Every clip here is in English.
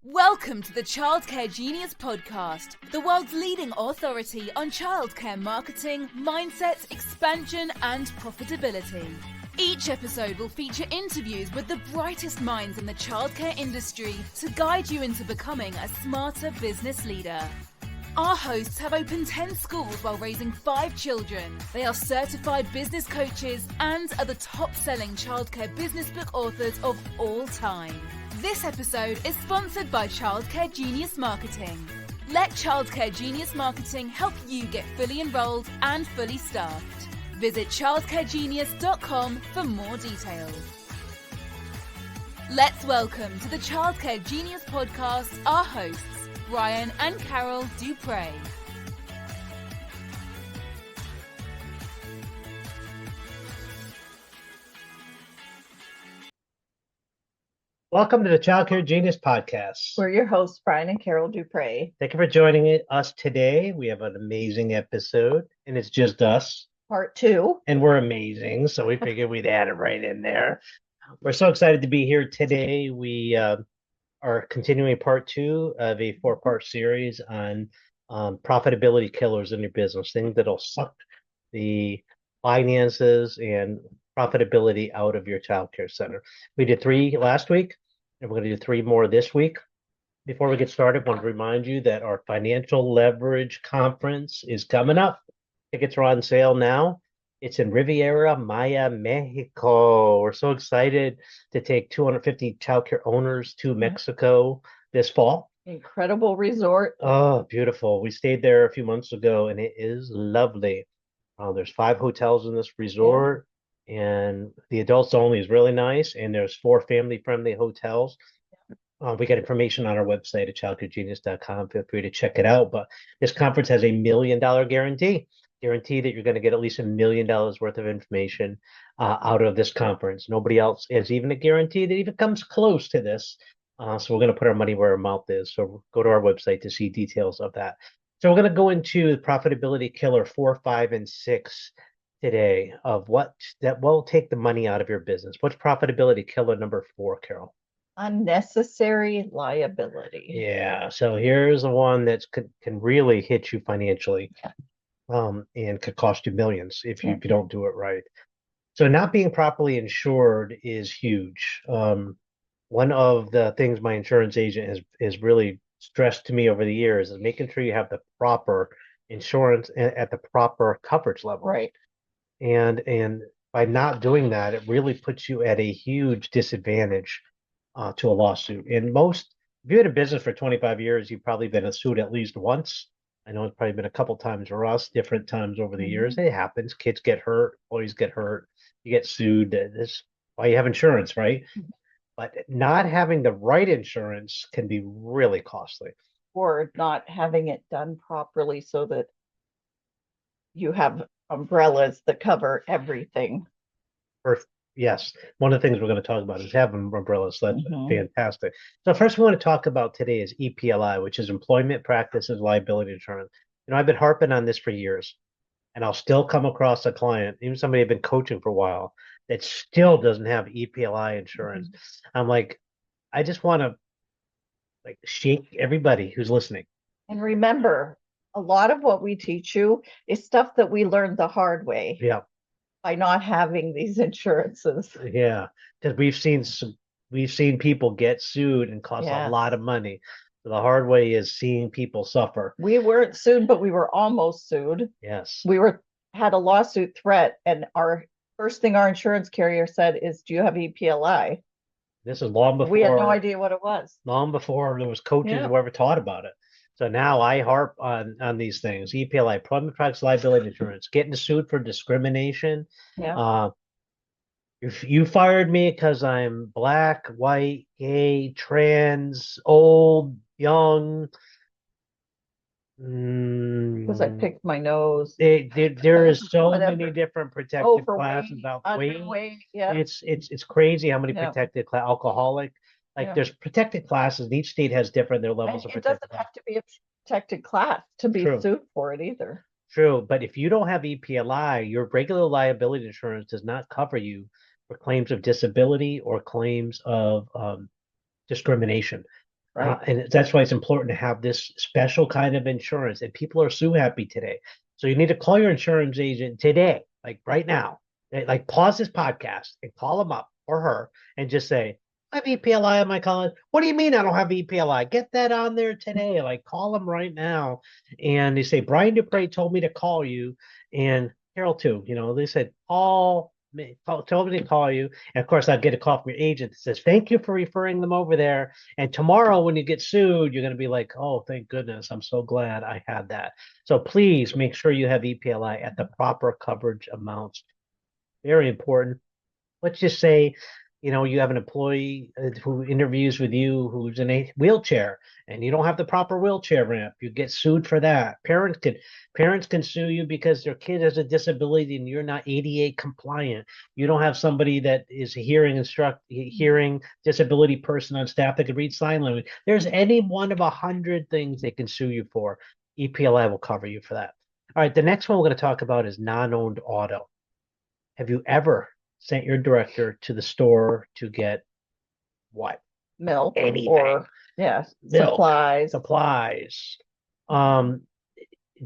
Welcome to the Childcare Genius Podcast, the world's leading authority on childcare marketing, mindset, expansion, and profitability. Each episode will feature interviews with the brightest minds in the childcare industry to guide you into becoming a smarter business leader. Our hosts have opened 10 schools while raising 5 children. They are certified business coaches and are the top-selling childcare business book authors of all time. This episode is sponsored by Childcare Genius Marketing. Let Childcare Genius Marketing help you get fully enrolled and fully staffed. Visit childcaregenius.com for more details. Let's welcome to the Childcare Genius Podcast our hosts, Brian and Carol Duprey. Welcome to the Childcare Genius Podcast. We're your hosts, Brian and Carol Duprey. Thank you for joining us today. We have an amazing episode, and it's just us. Part 2. And we're amazing, so we figured we'd add it right in there. We're so excited to be here today. We are continuing part 2 of a 4-part series on profitability killers in your business, things that'll suck the finances and profitability out of your childcare center. We did 3 last week, and we're going to do 3 more this week. Before we get started, I want to remind you that our financial leverage conference is coming up. Tickets are on sale now. It's in Riviera Maya, Mexico. We're so excited to take 250 childcare owners to Mexico this fall. Incredible resort. Oh, beautiful. We stayed there a few months ago, and it is lovely. There's 5 hotels in this resort. And the adults only is really nice, and there's 4 family-friendly hotels. We got information on our website at childcaregenius.com. Feel free to check it out. But this conference has a $1 million guarantee that you're going to get at least $1 million worth of information out of this conference. Nobody else has even a guarantee that even comes close to this. So we're going to put our money where our mouth is. So go to our website to see details of that. So we're going to go into the profitability killer 4, 5, and 6 today of what that will take the money out of your business. What's profitability killer number 4, Carol? Unnecessary liability. Yeah, so here's the one that can really hit you financially, and could cost you millions if you don't do it right. So not being properly insured is huge. One of the things my insurance agent has really stressed to me over the years is making sure you have the proper insurance at the proper coverage level. Right. And by not doing that, it really puts you at a huge disadvantage to a lawsuit. And if you had a business for 25 years, you've probably been sued at least once. I know it's probably been a couple times for us, different times over the years. It happens. Kids get hurt, employees get hurt, you get sued. That's why you have insurance, right? But not having the right insurance can be really costly. Or not having it done properly so that you have umbrellas that cover everything. Yes, one of the things we're going to talk about is having umbrellas. That's fantastic. So first we want to talk about today is EPLI, which is Employment Practices Liability Insurance. I've been harping on this for years, and I'll still come across a client, even somebody I've been coaching for a while, that still doesn't have EPLI insurance. I'm like, I just want to shake everybody who's listening. And remember, a lot of what we teach you is stuff that we learned the hard way. Yeah. By not having these insurances. Yeah, because we've seen people get sued and cost a lot of money. So the hard way is seeing people suffer. We weren't sued, but we were almost sued. Yes. We had a lawsuit threat, and our first thing our insurance carrier said is, "Do you have EPLI?" This is long before we had no idea what it was. Long before there was coaches who ever taught about it. So now I harp on these things. EPLI, Employment Practice Liability Insurance, getting sued for discrimination. Yeah. If you fired me because I'm black, white, gay, trans, old, young. Because I picked my nose. There is so many different protected classes about weight. Yeah. It's crazy how many protected alcoholic. There's protected classes, and each state has different their levels of protection. It doesn't have to be a protected class to be sued for it either. True, but if you don't have EPLI, your regular liability insurance does not cover you for claims of disability or claims of discrimination. Right. And that's why it's important to have this special kind of insurance. And people are so happy today. So you need to call your insurance agent today, like right now. Like pause this podcast and call them up or her and just say, I have EPLI on my college. What do you mean I don't have EPLI? Get that on there today. Like call them right now. And they say, Brian Duprey told me to call you. And Carol too, they said, told me to call you. And of course, I'd get a call from your agent that says, thank you for referring them over there. And tomorrow, when you get sued, you're going to be like, oh, thank goodness. I'm so glad I had that. So please make sure you have EPLI at the proper coverage amounts. Very important. Let's just say, you have an employee who interviews with you who's in a wheelchair and you don't have the proper wheelchair ramp. You get sued for that. Parents can sue you because their kid has a disability and you're not ADA compliant. You don't have somebody that is a hearing disability person on staff that can read sign language. There's any one of 100 things they can sue you for. EPLI will cover you for that. All right, the next one we're going to talk about is non-owned auto. Have you ever sent your director to the store to get what? Milk Anything. or yes, Milk, supplies.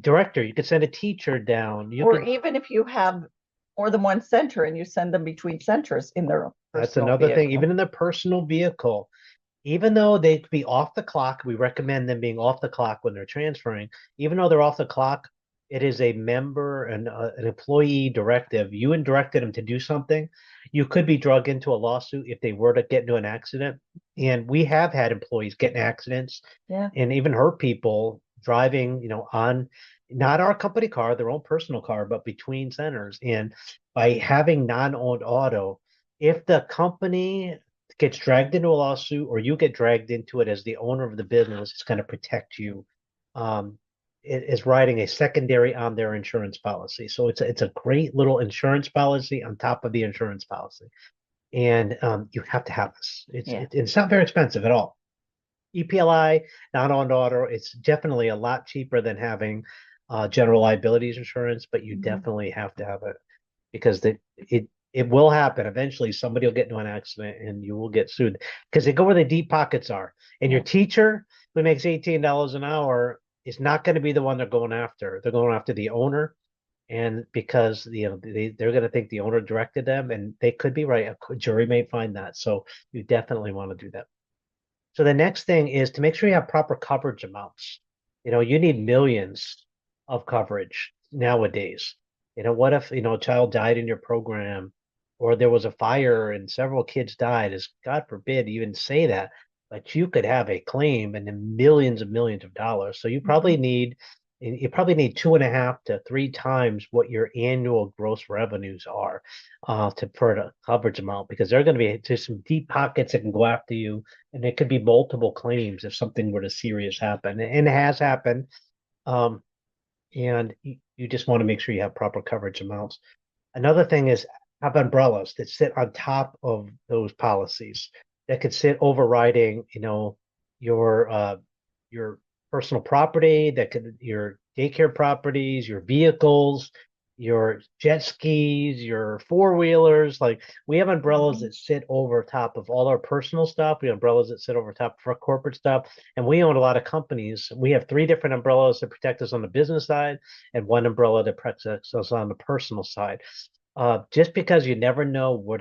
Director, you could send a teacher down. Or even if you have more than one center and you send them between centers in their That's personal another thing, vehicle. even in their personal vehicle, even though they could be off the clock, we recommend them being off the clock when they're transferring. Even though they're off the clock, it is a member and an employee directive. You directed them to do something. You could be drug into a lawsuit if they were to get into an accident. And we have had employees get in accidents Yeah. and even hurt people driving, on not our company car, their own personal car, but between centers. And by having non-owned auto, if the company gets dragged into a lawsuit or you get dragged into it as the owner of the business, it's going to protect you. It is riding a secondary on their insurance policy. So it's a great little insurance policy on top of the insurance policy. And you have to have this. It's not very expensive at all. EPLI, non-owned auto, it's definitely a lot cheaper than having general liabilities insurance, but you definitely have to have it because it will happen. Eventually, somebody will get into an accident and you will get sued because they go where the deep pockets are. And your teacher who makes $18 an hour is not going to be the one they're going after. They're going after the owner. And because they're going to think the owner directed them, and they could be right. A jury may find that. So you definitely want to do that. So the next thing is to make sure you have proper coverage amounts. You need millions of coverage nowadays. What if, a child died in your program or there was a fire and several kids died, as God forbid you even say that, but you could have a claim and then millions and millions of dollars. So you probably need 2.5 to 3 times what your annual gross revenues are for the coverage amount, because there are going to be just some deep pockets that can go after you, and it could be multiple claims if something were to serious happen, and it has happened. And you just want to make sure you have proper coverage amounts. Another thing is have umbrellas that sit on top of those policies that could sit overriding, your personal property, your daycare properties, your vehicles, your jet skis, your four-wheelers. Like we have umbrellas that sit over top of all our personal stuff. We have umbrellas that sit over top of our corporate stuff. And we own a lot of companies. We have 3 different umbrellas that protect us on the business side and 1 umbrella that protects us on the personal side. Just because you never know what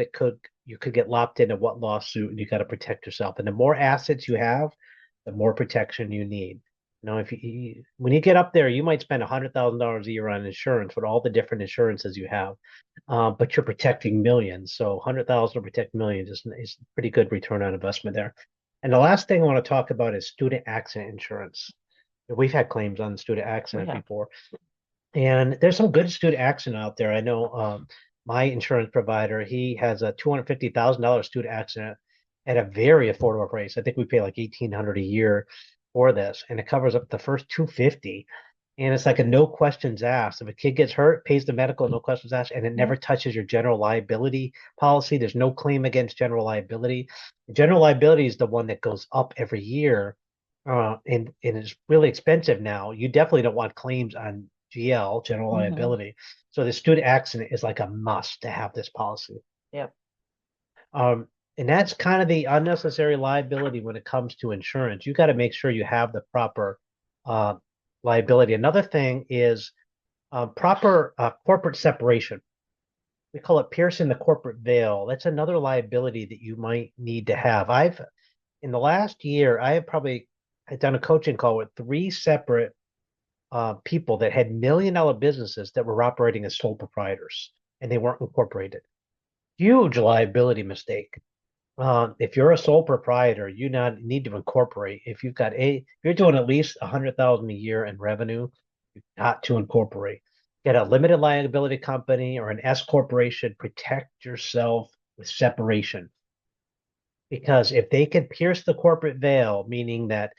you could get lopped into what lawsuit, and you got to protect yourself. And the more assets you have, the more protection you need. If when you get up there, you might spend $100,000 a year on insurance with all the different insurances you have, but you're protecting millions. So 100,000 to protect millions is pretty good return on investment there. And the last thing I want to talk about is student accident insurance. We've had claims on student accident before, and there's some good student accident out there. I know my insurance provider, he has a $250,000 student accident at a very affordable price. I think we pay like $1,800 a year for this, and it covers up the first $250. And it's like a no questions asked. If a kid gets hurt, pays the medical, no questions asked, and it never touches your general liability policy. There's no claim against general liability. General liability is the one that goes up every year, and it's really expensive now. You definitely don't want claims on GL, general liability. So the student accident is like a must to have this policy. Yep. And that's kind of the unnecessary liability when it comes to insurance. You got to make sure you have the proper uh, liability. Another thing is proper corporate separation. We call it piercing the corporate veil. That's another liability that you might need to have. In the last year, I have probably done a coaching call with three separate people that had $1 million businesses that were operating as sole proprietors and they weren't incorporated. Huge liability mistake. If you're a sole proprietor, you not need to incorporate. If you're doing at least 100,000 a year in revenue, you've got to incorporate. Get a limited liability company or an S corporation. Protect yourself with separation. Because if they can pierce the corporate veil, meaning that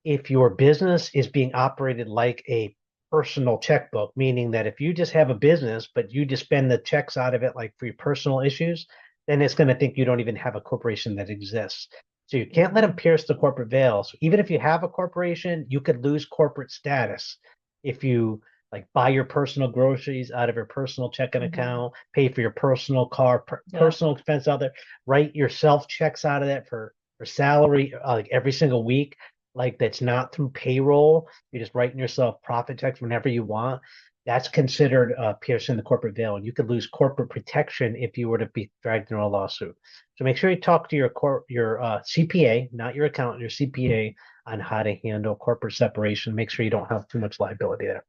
if your business is being operated like a personal checkbook, meaning that if you just have a business, but you just spend the checks out of it like for your personal issues, then it's going to think you don't even have a corporation that exists. So you can't let them pierce the corporate veil. So even if you have a corporation, you could lose corporate status if you like buy your personal groceries out of your personal checking account, pay for your personal car, personal expense out there, write yourself checks out of that for salary like every single week like that's not through payroll. You're just writing yourself profit checks whenever you want. That's considered piercing the corporate veil, and you could lose corporate protection if you were to be dragged into a lawsuit. So make sure you talk to your CPA, not your accountant, your CPA, on how to handle corporate separation. Make sure you don't have too much liability there.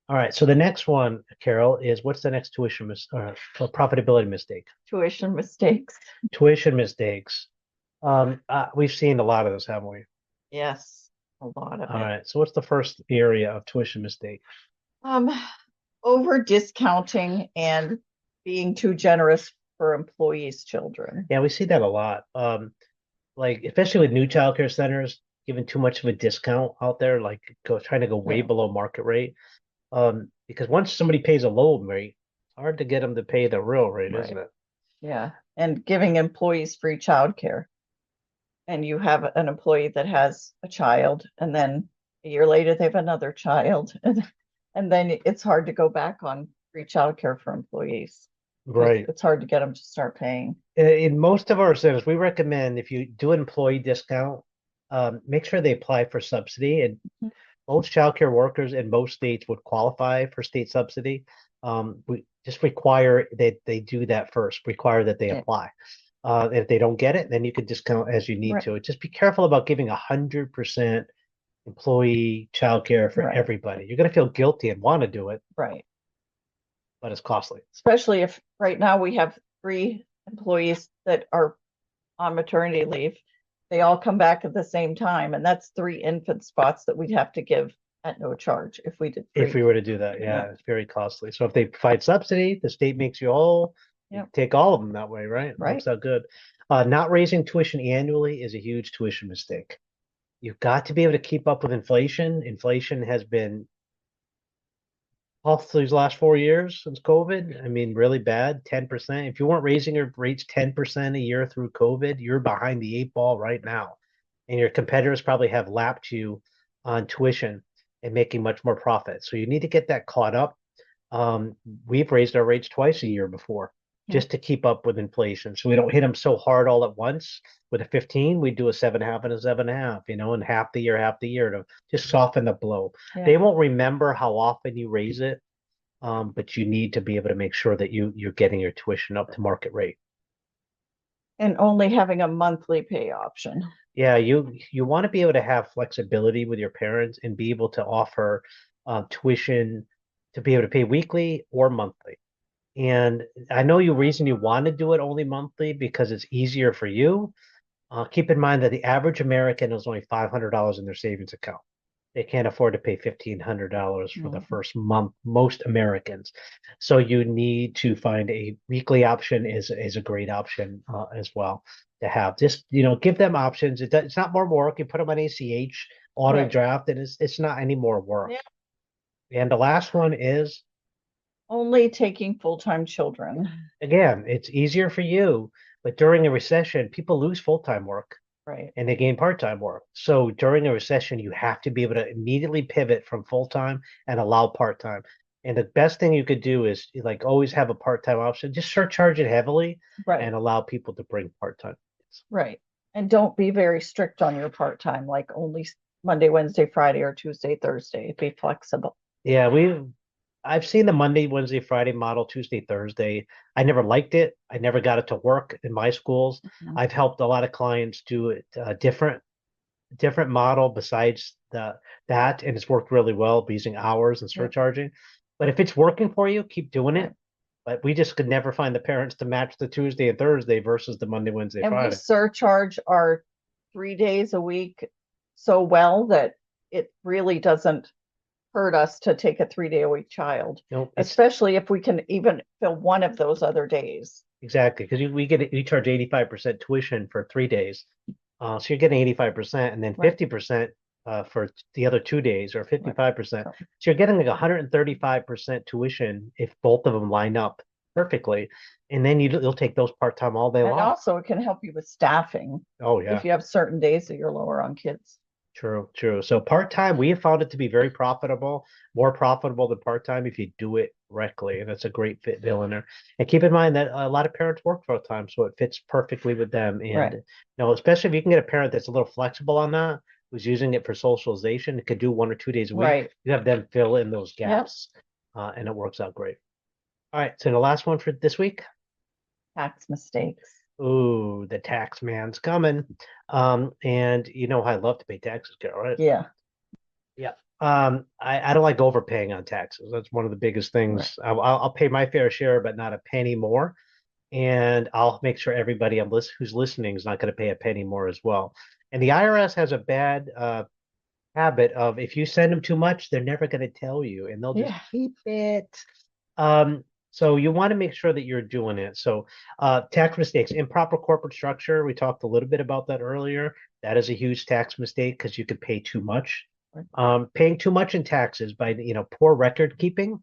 All right. So the next one, Carol, is what's the next profitability mistake? Tuition mistakes. Tuition mistakes. We've seen a lot of this, haven't we? Yes, a lot of it. All right. So what's the first area of tuition mistake? Over discounting and being too generous for employees' children. Yeah, we see that a lot. Like especially with new childcare centers, giving too much of a discount out there, like trying to go way below market rate. Because once somebody pays a low rate, it's hard to get them to pay the real rate, isn't it? Yeah, and giving employees free childcare. And you have an employee that has a child, and then a year later they have another child, and then it's hard to go back on free childcare for employees. Right. It's hard to get them to start paying. In most of our centers, we recommend if you do an employee discount, make sure they apply for subsidy. And most childcare workers in most states would qualify for state subsidy. We just require that they do that first, require that they apply. If they don't get it, then you could discount as you need to. Just be careful about giving 100% employee childcare for everybody. You're going to feel guilty and want to do it. Right. But it's costly. Especially if right now we have 3 employees that are on maternity leave. They all come back at the same time, and that's 3 infant spots that we'd have to give at no charge if we did. If we were to do that, it's very costly. So if they provide subsidy, the state makes you whole. Take all of them that way, right? Works out good. Not raising tuition annually is a huge tuition mistake. You've got to be able to keep up with inflation. Inflation has been off these last 4 years since COVID. I mean, really bad, 10%. If you weren't raising your rates 10% a year through COVID, you're behind the 8 ball right now. And your competitors probably have lapped you on tuition and making much more profit. So you need to get that caught up. We've raised our rates twice a year before just to keep up with inflation. So we don't hit them so hard all at once. With a 15, we do a 7.5 and a 7.5, and half the year to just soften the blow. They won't remember how often you raise it, but you need to be able to make sure that you're getting your tuition up to market rate. And only having a monthly pay option. Yeah, you want to be able to have flexibility with your parents and be able to offer tuition to be able to pay weekly or monthly. And I know the reason you want to do it only monthly because it's easier for you. Keep in mind that the average American has only $500 in their savings account. They can't afford to pay $1,500 for the first month, most Americans. So you need to find a weekly option is a great option as well to have. Just, give them options. It's not more work. You put them on ACH, auto draft, and it's not any more work. Yeah. And the last one is only taking full-time children. Again, it's easier for you, but during a recession, people lose full-time work. Right. And they gain part-time work. So during a recession, you have to be able to immediately pivot from full-time and allow part-time. And the best thing you could do is like always have a part-time option. Just surcharge it heavily Right. and allow people to bring part-time. Right. And don't be very strict on your part-time, like only Monday, Wednesday, Friday, or Tuesday, Thursday. Be flexible. Yeah, I've seen the Monday, Wednesday, Friday model, Tuesday, Thursday. I never liked it. I never got it to work in my schools. Mhm. I've helped a lot of clients do it different model besides that, and it's worked really well using hours and Yeah. surcharging. But if it's working for you, keep doing it. Right. But we just could never find the parents to match the Tuesday and Thursday versus the Monday, Wednesday, And we Friday. surcharge our 3 days a week so well that it really doesn't hurt us to take a 3 day a week child, Nope, especially if we can even fill one of those other days. exactly, because we charge 85% tuition for 3 days. So you're getting 85% and then Right. 50% for the other 2 days or 55%. So- So you're getting like 135% tuition if both of them line up perfectly. And then you'll take those part-time all day And long. also it can help you with staffing Oh, yeah. if you have certain days that you're lower on kids. True, true. So part-time, we have found it to be very profitable, more profitable than part-time if you do it correctly. And it's a great fit, Bill, in there. And keep in mind that a lot of parents work full-time, so it fits perfectly with them. And Right. you know, especially if you can get a parent that's a little flexible on that, who's using it for socialization, it could do 1 or 2 days a week. Right. You have them fill in those gaps, and it works out great. All right, so the last one for this week. Tax mistakes. Ooh, the tax man's coming. And you know I love to pay taxes, Carol, right? Yeah. Yeah. I don't like overpaying on taxes. That's one of the biggest things. I'll pay my fair share, but not a penny more. And I'll make sure everybody who's listening is not going to pay a penny more as well. And the IRS has a bad habit of if you send them too much, they're never going to tell you, and they'll just Yeah. keep it. So you want to make sure that you're doing it. So tax mistakes, improper corporate structure. We talked a little bit about that earlier. That is a huge tax mistake because you could pay too much. Paying too much in taxes by poor record keeping.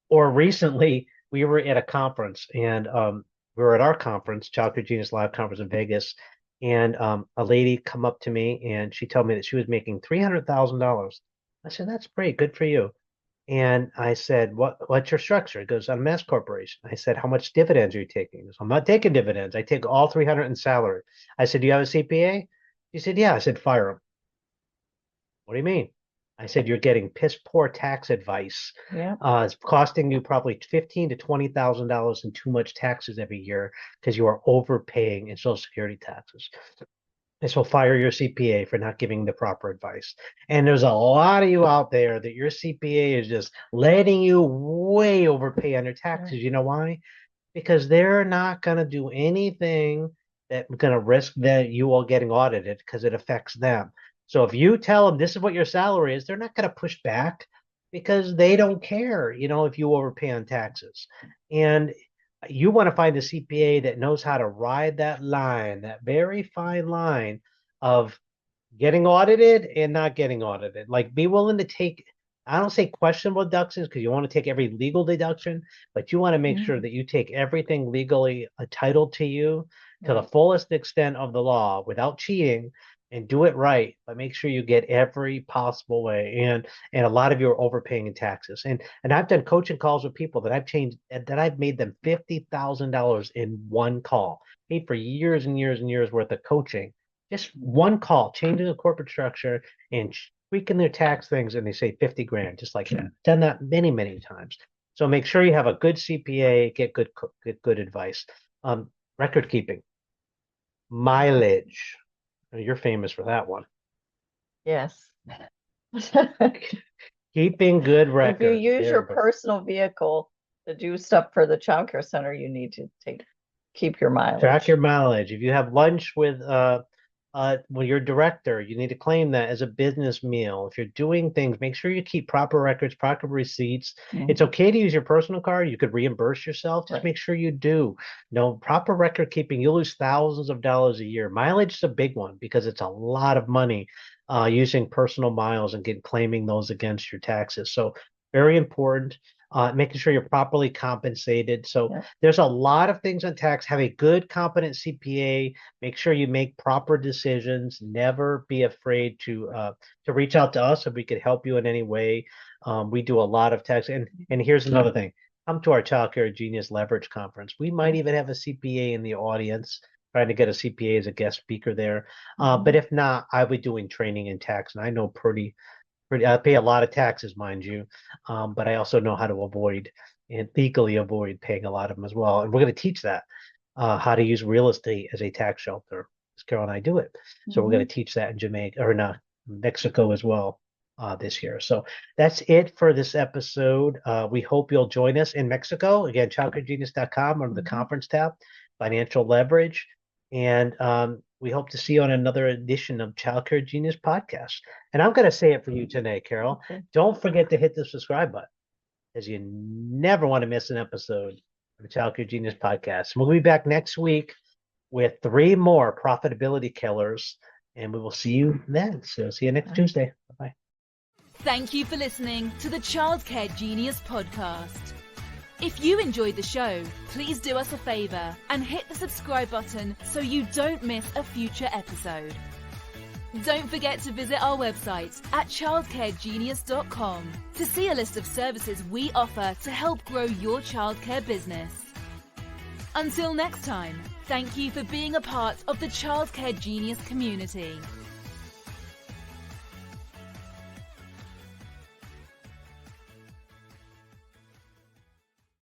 Or recently we were at a conference and we were at our conference, Child Care Genius Live conference in Vegas, and a lady come up to me and she told me that she was making $300,000. I said, that's great, good for you. And I said, what's your structure? It goes, I'm an S corporation. I said, how much dividends are you taking? He goes, I'm not taking dividends. I take all 300 in salary. I said, do you have a CPA? He said, yeah. I said, fire him. What do you mean? I said, you're getting piss poor tax advice. Yeah. It's costing you probably $15,000 to $20,000 in too much taxes every year because you are overpaying in Social Security taxes. And so fire your CPA for not giving the proper advice. And there's a lot of you out there that your CPA is just letting you way overpay on your taxes. You know why? Because they're not going to do anything that's going to risk that you all getting audited because it affects them. So if you tell them this is what your salary is, they're not going to push back because they don't care, if you overpay on taxes. And you want to find a CPA that knows how to ride that line, that very fine line of getting audited and not getting audited. Like be willing to take, I don't say questionable deductions because you want to take every legal deduction, but you want to make sure that you take everything legally entitled to you to the fullest extent of the law without cheating and do it right, but make sure you get every possible way. And a lot of you are overpaying in taxes. And I've done coaching calls with people that I've made them $50,000 in one call, paid for years and years and years worth of coaching. Just one call, changing the corporate structure and tweaking their tax things, and they say 50 grand, just like that. Done that many, many times. So make sure you have a good CPA, get good advice. Record keeping, mileage. You're famous for that one. Yes. Keeping good records. If you use your personal vehicle to do stuff for the childcare center, you need to keep your mileage. Track your mileage. If you have lunch with your director, you need to claim that as a business meal. If you're doing things, make sure you keep proper records, proper receipts. It's okay to use your personal card. You could reimburse yourself. Just make sure you do. Proper record keeping, you'll lose thousands of dollars a year. Mileage is a big one because it's a lot of money using personal miles and claiming those against your taxes. So very important. Making sure you're properly compensated. So there's a lot of things on tax. Have a good, competent CPA. Make sure you make proper decisions. Never be afraid to reach out to us if we could help you in any way. We do a lot of tax. And here's another thing. Come to our Childcare Genius Leverage Conference. We might even have a CPA in the audience, trying to get a CPA as a guest speaker there. But if not, I'll be doing training in tax, and I know pretty. I pay a lot of taxes, mind you, but I also know how to avoid and legally avoid paying a lot of them as well. And we're going to teach that, how to use real estate as a tax shelter. As Carol and I do it. So we're going to teach that in Jamaica or not Mexico as well this year. So that's it for this episode. We hope you'll join us in Mexico. Again, childcaregenius.com under the conference tab, financial leverage. And we hope to see you on another edition of Childcare Genius Podcast. And I'm going to say it for you today, Carol. Okay. Don't forget to hit the subscribe button, because you never want to miss an episode of the Childcare Genius Podcast. We'll be back next week with 3 more profitability killers, and we will see you then. So see you next Tuesday. Bye-bye. Thank you for listening to the Childcare Genius Podcast. If you enjoyed the show, please do us a favor and hit the subscribe button so you don't miss a future episode. Don't forget to visit our website at childcaregenius.com to see a list of services we offer to help grow your childcare business. Until next time, thank you for being a part of the Childcare Genius community.